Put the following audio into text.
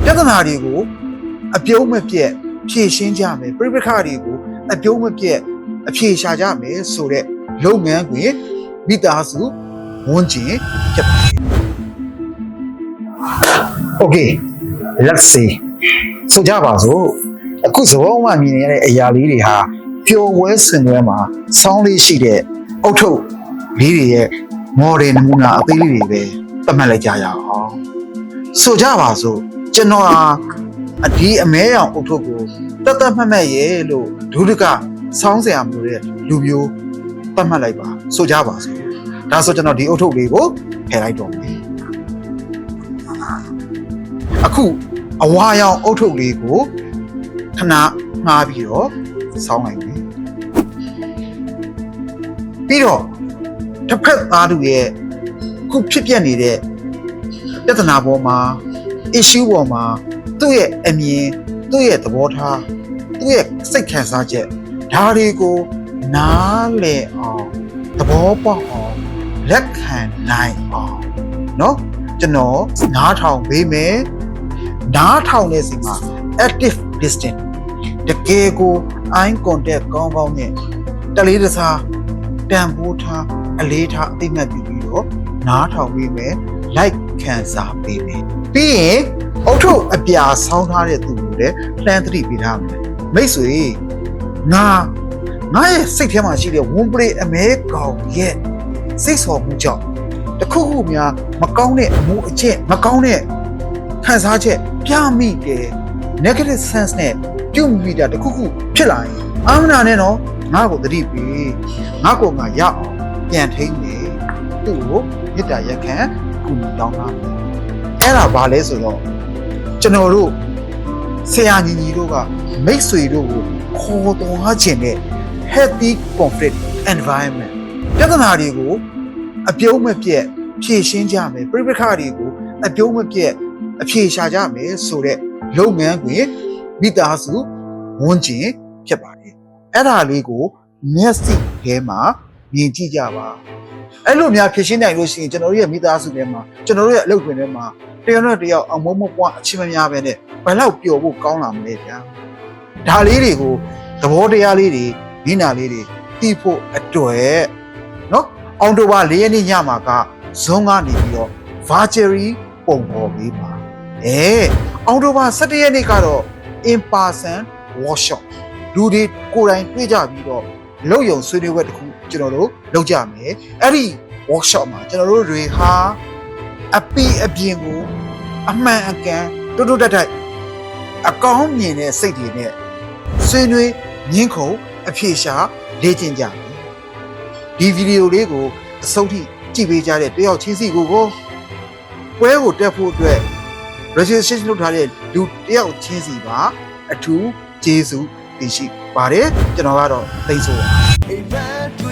ပြဿနာတွေကိုအပြုံးမပြတ်ဖြေရှင်းကြမယ်ပြိပခါတွေကိုအပြုံးမပြတ်အဖြေရှာကြမယ်ဆိုတဲ့လုပ်ငန်းတွင်မိသားစုဝန်ကျင်ဖြစ်ပါတယ် Okay let's see ဆိုကြပါစို့အခုစဘောမှမြင်ရတဲ့အရာလေးတွေဟာပျော်ဝဲဆင်နွှဲမှာစောင်းလေးရှိတဲ့အုတ်ထုပ်လေးတွေရဲ့ model နမူနာအသေးလေးတွေပဲသတ်မှတ်လိုက်ကြရအောင်ဆိုကြပါစို့ကျွန်တော်ဟာဒီအမဲရောင်အုတ်ထုပ်ကိုတတ်တတ်မှတ်မှတ်ရဲ့လို့ဒုဒကစောင်းဆရာမျိုးတဲ့လူမျိုးသတ်မှတ်လိုက်ပါဆိုကြပါစို့ဒါဆိုကျွန်တော်ဒီအုတ်ထုပ်လေးကိုဖယ်လိုက်တော့မယ်အခုအဝါရောင်အုတ်ထုပ်လေးကိုခဏမှားပြီးတော့စောင်းလိုက်မယ်ပြီးတော့တစ်ဖက်သားတို့ရဲ့ခုဖြစ်ပျက်နေတဲ့ပြဿနာပေါ်မှာ issue ပေါ်မှာသူ့ရဲ့အမြင်သူ့ရဲ့သဘောထားသူ့ရဲ့စိတ်ခံစားချက်ဒါတွေကိုနားလည်အောင်သဘောပေါက်အောင်လက်ခံနိုင်အောင်เนาะကျွန်တော်နားထောင်ပေးမယ်နားထောင်တဲ့စီမှာ active listening တကယ်ကို eye contact ကောင်းကောင်းနဲ့တလေးတစားတန်ဖိုးထားအလေးထားအသိမှတ်ပြုပြီးတော့နားထောင်ပေးမယ် like ခံစားပေးမယ်ပြီးရင်အုတ်ထုတ်အပြာဆောင်းထားတဲ့သူကိုလည်းလှမ်းသတိပေးထားမယ်မိတ်ဆွေငါရဲ့စိတ်ထဲမှာရှိတဲ့ဝွန်ပလေးအမဲကောင်ရဲ့စိတ်ဆော်မှုကြောင့်တခုခုများမကောင်းတဲ့အမှုအချက်မကောင်းတဲ့ခံစားချက်ပြမိတယ် negative sense နဲ့ပြုမိတာတခုခုဖြစ်လာရင်အာမနာနဲ့တော့ငါ့ကိုသတိပေးငါ့ကိုငါရအောင်ပြန်ထိန်းနေသူ့ကိုမေတ္တာရက်ခံကူညီတောင်းထားမယ်အဲ့ဒါဘာလဲဆိုတော့ကျွန်တော်တို့ဆရာညီညီတို့ကမိတ်ဆွေတို့ကိုခေါ်သွားခြင်းနဲ့ healthy conflict environment ပြဿနာတွေကိုအပြုံးမပြတ်ဖြေရှင်းကြမယ်ပြိပခါတွေကိုအပြုံးမပြတ်အဖြေရှာကြမယ်ဆိုတဲ့လုပ်ငန်းတွင်မိသားစုဝန်ကျင်ဖြစ်ပါတယ်အဲ့ဒါလေးကိုမျက်စိထဲမှာမြင်ကြည့်ကြပါအဲ့လိုများဖြေရှင်းနိုင်လို့ရှိရင်ကျွန်တော်တို့ရဲ့မိသားစုထဲမှာကျွန်တော်တို့ရဲ့အလုပ်တွင်ထဲမှာတယောက်နဲ့တယောက်အမုန်းမပွားအချင်းမများပဲနဲ့ဘယ်လောက်ပျော်ဖို့ကောင်းလာမလဲဗျာဒါလေးတွေကိုသဘောတရားလေးတွေမျက်နှာလေးတွေသိဖို့အတွက်เนาะအော်တိုဘာ၄ရက်နေ့ညမှာကဇွန်ကနေပြီးတော့ virtual ပုံပေါ်ပေးပါအော်တိုဘာ17ရက်နေ့ကတော့ in person workshop လူတွေကိုယ်တိုင်တွေ့ကြပြီးတော့လုပ်ရုံဆွေးနွေးပွဲတစ်ခုကျွန်တော်တို့လုပ်ကြမယ်အဲ့ဒီ workshop မှာကျွန်တော်တို့တွေဟာအပီအပြင်ကိုအမှန်အကန်တိုးတိုးတက်တက်အကောင်းမြင်တဲ့စိတ်တွေနဲ့ဆွေးနွေးညှင်းခုန်အဖြေရှာလေ့ကျင့်ကြမယ်ဒီဗီဒီယိုလေးကိုအဆုံးထိကြည့်ပေးကြတဲ့တယောက်ချင်းစီကိုပွဲကိုတက်ဖို့အတွက် registration လုပ်ထားတဲ့လူတယောက်ချင်းစီပါအထူးကျေးဇူးတင်ရှိပါတယ်ကျွန်တော်ကတော့သိဆိုပါ